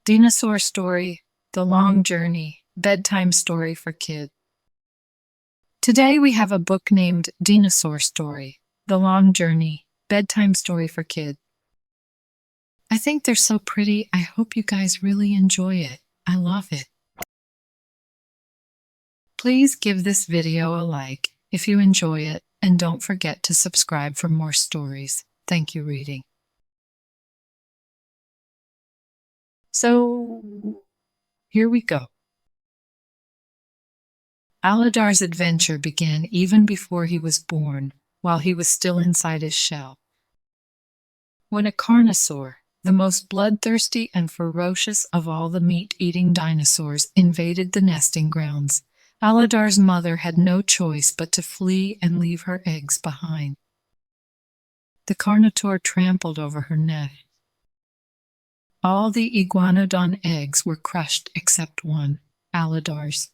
Dinosaur Story, The Long Journey, Bedtime Story for Kids. Today we have a book named Dinosaur Story, The Long Journey, Bedtime Story for Kids. I think they're so pretty. I hope you guys really enjoy it. I love it. Please give this video a like if you enjoy it, and don't forget to subscribe for more stories. Thank you, reading. So, here we go. Alidar's adventure began even before he was born, while he was still inside his shell. When a carnivore, the most bloodthirsty and ferocious of all the meat-eating dinosaurs, invaded the nesting grounds, Alidar's mother had no choice but to flee and leave her eggs behind. The carnivore trampled over her nest. All the iguanodon eggs were crushed except one, Alidar's.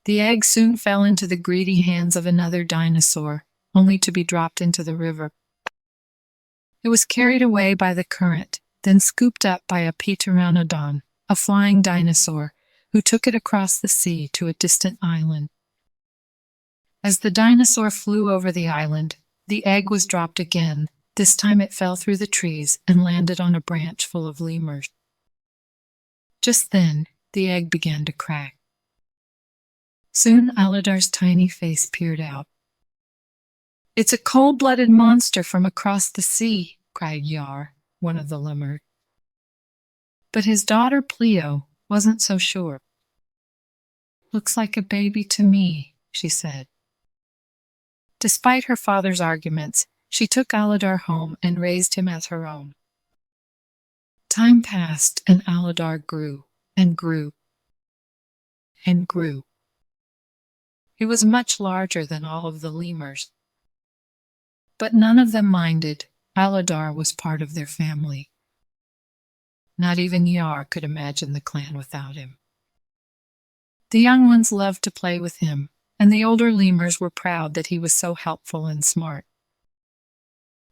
The egg soon fell into the greedy hands of another dinosaur, only to be dropped into the river. It was carried away by the current, then scooped up by a pteranodon, a flying dinosaur, who took it across the sea to a distant island. As the dinosaur flew over the island, the egg was dropped again. This time it fell through the trees and landed on a branch full of lemurs. Just then, the egg began to crack. Soon Alidar's tiny face peered out. "It's a cold-blooded monster from across the sea," cried Yar, one of the lemurs. But his daughter Pleo wasn't so sure. "Looks like a baby to me," she said. Despite her father's arguments, she took Alidar home and raised him as her own. Time passed and Alidar grew and grew and grew. He was much larger than all of the lemurs. But none of them minded. Alidar was part of their family. Not even Yar could imagine the clan without him. The young ones loved to play with him, and the older lemurs were proud that he was so helpful and smart.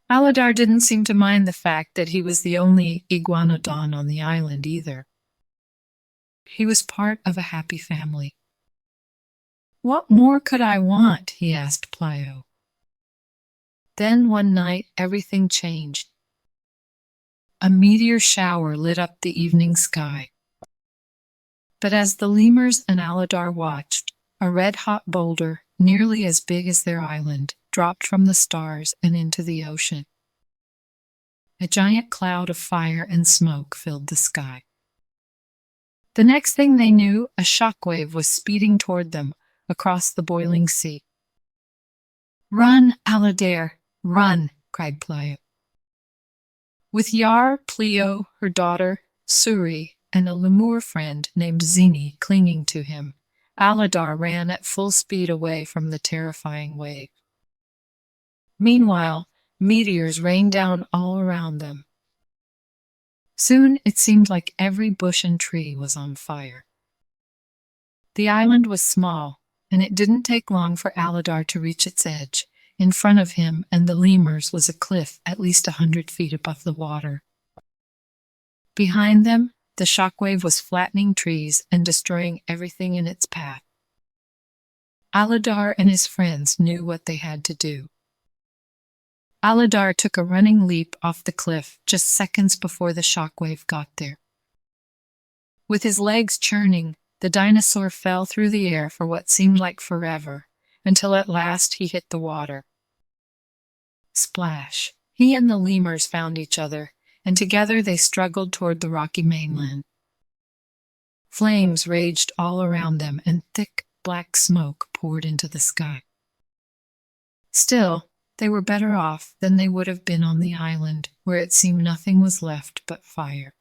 Alidar didn't seem to mind the fact that he was the only iguanodon on the island either. He was part of a happy family. "What more could I want?" he asked Plio. Then one night everything changed. A meteor shower lit up the evening sky. But as the lemurs and Alidar watched, a red-hot boulder, nearly as big as their island, dropped from the stars and into the ocean. A giant cloud of fire and smoke filled the sky. The next thing they knew, a shockwave was speeding toward them across the boiling sea. "Run, Alidar, run!" cried Plio. With Yar, Plio, her daughter, Suri, and a lemur friend named Zini clinging to him, Alidar ran at full speed away from the terrifying wave. Meanwhile, meteors rained down all around them. Soon it seemed like every bush and tree was on fire. The island was small, and it didn't take long for Alidar to reach its edge. In front of him and the lemurs was a cliff at least 100 feet above the water. Behind them, the shockwave was flattening trees and destroying everything in its path. Alidar and his friends knew what they had to do. Alidar took a running leap off the cliff just seconds before the shockwave got there. With his legs churning, the dinosaur fell through the air for what seemed like forever, until at last he hit the water. Splash! He and the lemurs found each other, and together they struggled toward the rocky mainland. Flames raged all around them, and thick, black smoke poured into the sky. Still, they were better off than they would have been on the island, where it seemed nothing was left but fire.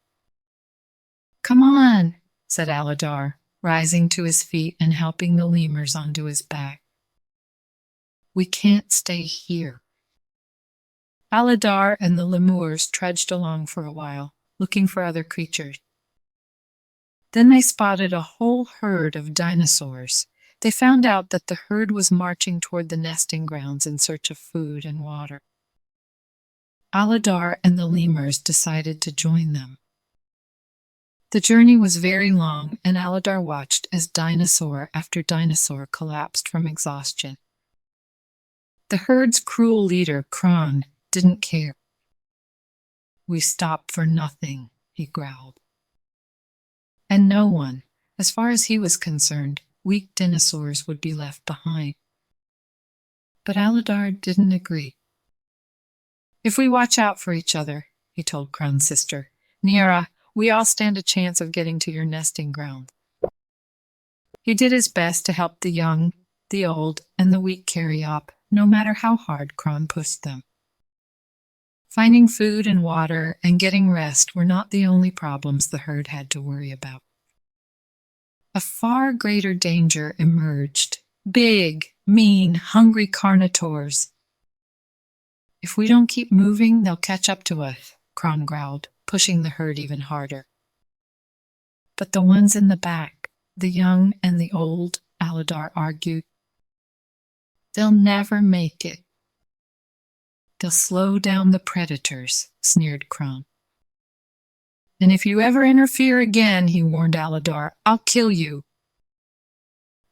"Come on," said Alidar, rising to his feet and helping the lemurs onto his back. "We can't stay here." Alidar and the lemurs trudged along for a while, looking for other creatures. Then they spotted a whole herd of dinosaurs. They found out that the herd was marching toward the nesting grounds in search of food and water. Alidar and the lemurs decided to join them. The journey was very long, and Alidar watched as dinosaur after dinosaur collapsed from exhaustion. The herd's cruel leader, Kron, didn't care. "We stopped for nothing," he growled. And no one, as far as he was concerned, weak dinosaurs would be left behind. But Alidar didn't agree. "If we watch out for each other," he told Kron's sister, "Nira, we all stand a chance of getting to your nesting ground." He did his best to help the young, the old, and the weak carry up, no matter how hard Kron pushed them. Finding food and water and getting rest were not the only problems the herd had to worry about. A far greater danger emerged. Big, mean, hungry carnivores. "If we don't keep moving, they'll catch up to us," Kron growled, pushing the herd even harder. "But the ones in the back, the young and the old," Alidar argued, "they'll never make it." "They'll slow down the predators," sneered Kron. "And if you ever interfere again," he warned Alidar, "I'll kill you."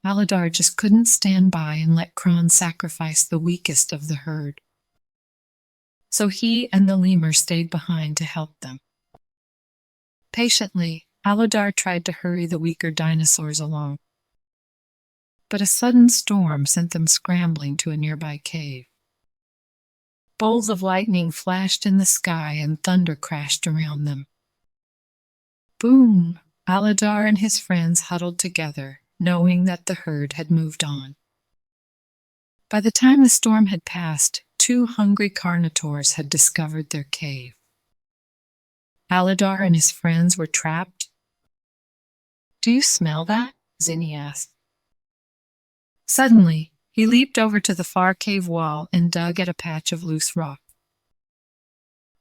Alidar just couldn't stand by and let Kron sacrifice the weakest of the herd. So he and the lemur stayed behind to help them. Patiently, Alidar tried to hurry the weaker dinosaurs along. But a sudden storm sent them scrambling to a nearby cave. Bolts of lightning flashed in the sky and thunder crashed around them. Boom! Alidar and his friends huddled together, knowing that the herd had moved on. By the time the storm had passed, 2 hungry carnivores had discovered their cave. Alidar and his friends were trapped. "Do you smell that?" Zinni asked. Suddenly, he leaped over to the far cave wall and dug at a patch of loose rock.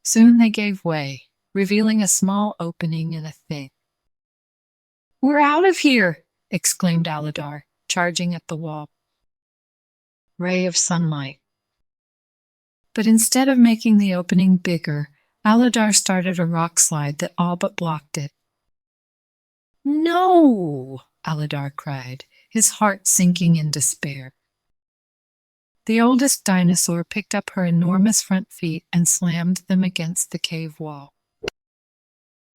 Soon they gave way, revealing a small opening in a thing. "We're out of here!" exclaimed Alidar, charging at the wall. Ray of sunlight. But instead of making the opening bigger, Alidar started a rock slide that all but blocked it. "No!" Alidar cried, his heart sinking in despair. The oldest dinosaur picked up her enormous front feet and slammed them against the cave wall.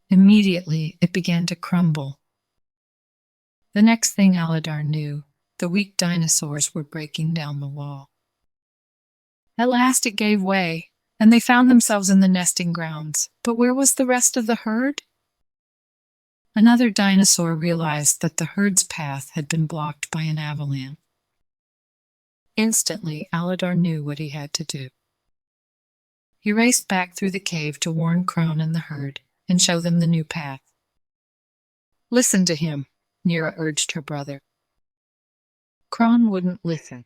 Immediately, it began to crumble. The next thing Alidar knew, the weak dinosaurs were breaking down the wall. At last it gave way, and they found themselves in the nesting grounds. But where was the rest of the herd? Another dinosaur realized that the herd's path had been blocked by an avalanche. Instantly, Alidar knew what he had to do. He raced back through the cave to warn Kron and the herd and show them the new path. "Listen to him," Nira urged her brother. Kron wouldn't listen.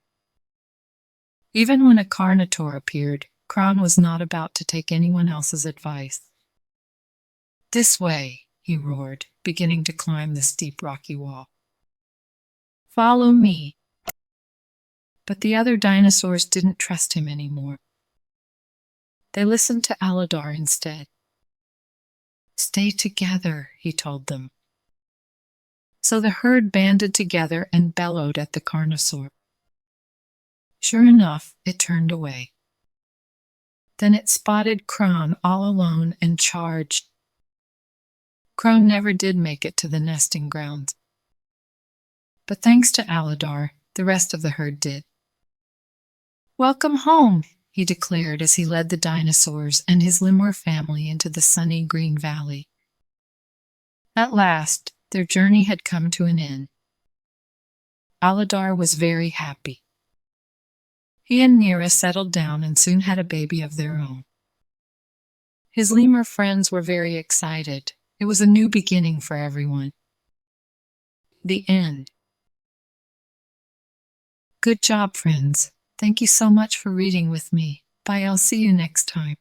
Even when a carnivore appeared, Kron was not about to take anyone else's advice. "This way," he roared, beginning to climb the steep rocky wall. "Follow me." But the other dinosaurs didn't trust him anymore. They listened to Alidar instead. "Stay together," he told them. So the herd banded together and bellowed at the carnivore. Sure enough, it turned away. Then it spotted Kron all alone and charged. Kron never did make it to the nesting grounds. But thanks to Alidar, the rest of the herd did. "Welcome home," he declared as he led the dinosaurs and his lemur family into the sunny green valley. At last, their journey had come to an end. Alidar was very happy. He and Nira settled down and soon had a baby of their own. His lemur friends were very excited. It was a new beginning for everyone. The end. Good job, friends. Thank you so much for reading with me. Bye, I'll see you next time.